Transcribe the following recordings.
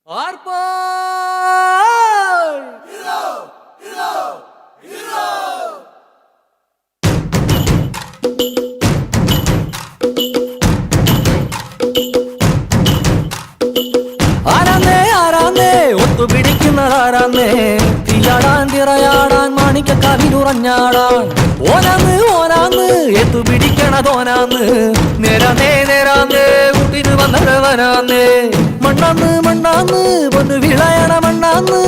Arpa! Hero! Hero! Hero! ആരാന്നേ ആരാന്നേ ഒത്തുപിടിക്കുന്നതാരാന്നേ തീയാടാൻ തിറയാടാൻ മാണിക്കക്കാവിനുറഞ്ഞാടാൻ ഓനാന്ന് ഓനാന്ന് എത്തുപിടിക്കണതോനാന്ന് നേരാന്നേ നേരാന്നേ കൂട്ടിന് വന്നവനാന്നേ മണ്ണാന്ന് മണ്ണാന്ന് വന്ന് വിളയണ മണ്ണാന്ന്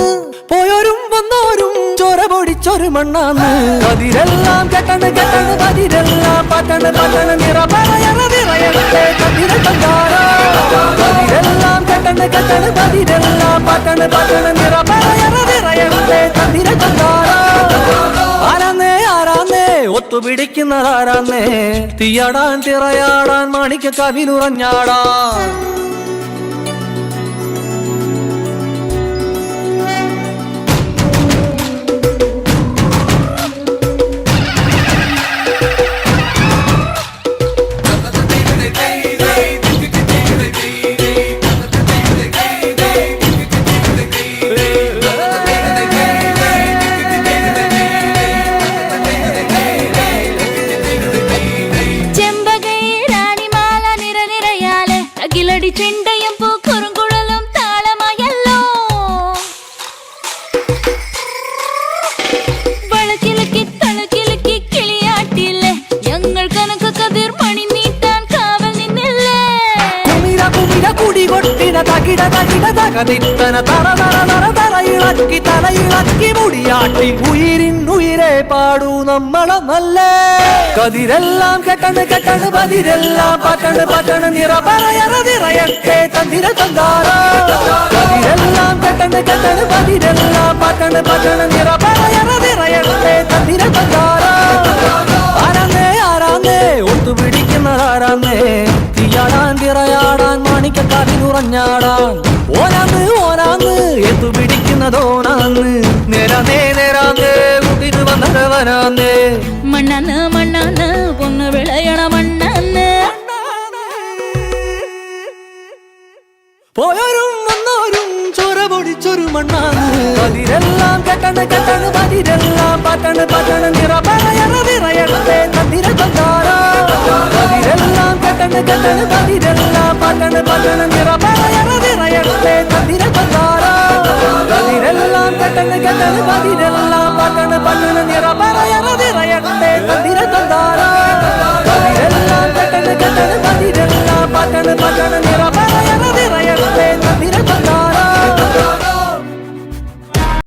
പോയോരും വന്നോരും ചോര പൊടിച്ചൊരു മണ്ണാന്ന് കതിരെല്ലാം കെട്ടണ് കെട്ടണ് കതിരെല്ലാം പറ്റണ് പറ്റണ് നിറ പറയണ നിറയണേ കതിര കണ്ടാടാ കതിരെല്ലാം കെട്ടണ് കെട്ടണ് കതിരെല്ലാം പറ്റണ് പറ്റണ് നിറ പറയണ നിറയണേ കതിര കണ്ടാടാ ആരാന്നേ ആരാന്നേ ഒത്തുപിടിക്കുന്നതാരാന്നേ തീയാടാൻ തിറയാടാൻ മാണിക്കക്കാവിനുറഞ്ഞാടാൻ ചെണ്ടയും പൂക്കുറുങ്കുഴലും താളമായല്ലോ വളക്കിലക്കി തളക്കിലക്കി കിളിയാട്ടില്ലേ ഞങ്ങൾ കനക കതിർ മണി നീട്ടാൻ കാവൽ നിന്നില്ലേ കുമിര കുമിര കുടി കൊട്ടിന തകിട തകിട തകതിത്തന തറ തറ തറ തറയിളക്കി തലയിളക്കി മുടിയാട്ടി ഉയിരിൻ ഉയിരെ പാടൂ നമ്മളെ നല്ല കതിരെല്ലാം കെട്ടണ് കെട്ടണ് പതിരെല്ലാം പറ്റണ് പറ്റണ് നിറ പറയറ നിറയട്ടെ തന്തിര തന്താര കതിരെല്ലാം കെട്ടണ് കെട്ടണ് പതിരെല്ലാം പറ്റണ് പറ്റണ് നിറ പറയറ നിറയട്ടെ തന്തിര തന്താര ആരാന്നേ ആരാന്നേ ഒത്തുപിടിക്കുന്നതാരാന്നേ തീയാടാൻ തിറയാടാൻ മാണിക്കക്കാവിനുറഞ്ഞാടാൻ ഓനാന്ന് ഓനാന്ന് എത്തുപിടിക്കുന്നതോനാന്ന് നേരാന്നേ നേരാന്നേ കൂട്ടിന് വന്നവനാന്നേ മണ്ണാന്ന് മണ്ണാന്ന് പൊന്ന് വിളയണ മണ്ണാന്ന് പോയോരും വന്നോരും ചോര പൊടിച്ചൊരു മണ്ണാന്ന് പതിരെല്ലാം കെട്ടണ് കെട്ടണ് പതിരെല്ലാം പറ്റണ് പറ്റണ് നിറ പറയണ നിറയട്ടെ തന്തിര തന്താര പതിരെല്ലാം കെട്ടണ് കെട്ടണ് പതിരെല്ലാം പറ്റണ് പറ്റണ് നിറ പറയണ നിറയട്ടെ തന്തിര തന്താര പതിരെല്ലാം കെട്ടണ് കെട്ടണ് പതിരെല്ലാം പറ്റണ് പറ്റണ് നിറ പറയണ നിറയട്ടെ തന്തിര തന്താര പതിരെല്ലാം കെട്ടണ് കെട്ടണ് പതിരെല്ലാം പറ്റണ് പറ്റണ് നിറ പറയണ നിറയട്ടെ